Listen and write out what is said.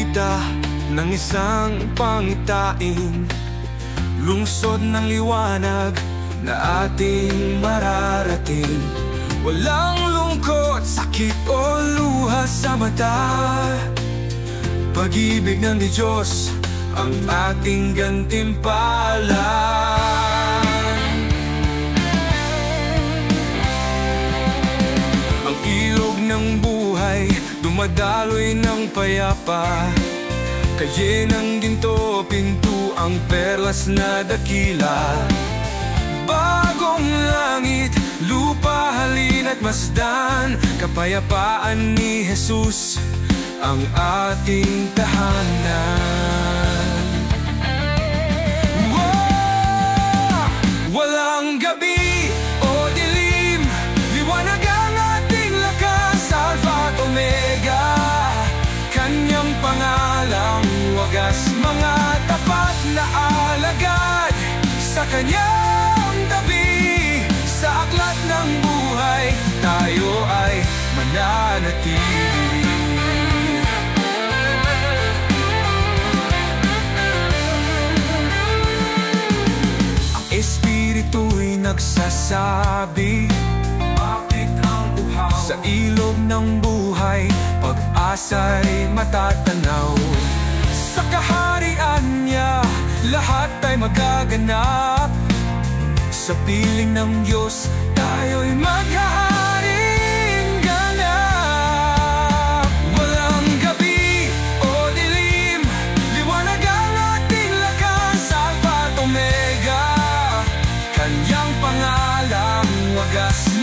nakakakita ng isang pangitain, lungsod ng liwanag na ating mararating. Walang lungkot, sakit o luha sa mata. Pag-ibig ng Diyos ang ating gantimpala. Ang ilog ng buhay dumadaloy ng payapa, kaye ng ginto, pinto ang perlas na dakila. Bagong langit, lupa, halin at masdan, kapayapaan ni Jesus ang ating tahanan. Walang gabi o dilim, liwanag ang ating lakas, Alpha at Omega, kanyang pangalang wagas. Mga tapat na alagad sa kanyang tabi, sa aklat ng buhay tayo ay mananatili. Ang Espiritu'y nagsasabi, bakit ang uhaw sa ilog ng buhay, pag-asa'y matatanaw. Sa kaharian niya lahat ay magaganap, sa piling ng Diyos tayo'y maghaharing ganap. Walang gabi o dilim, liwanag ang ating lakas, Alpha at Omega, kanyang pangalang wagas.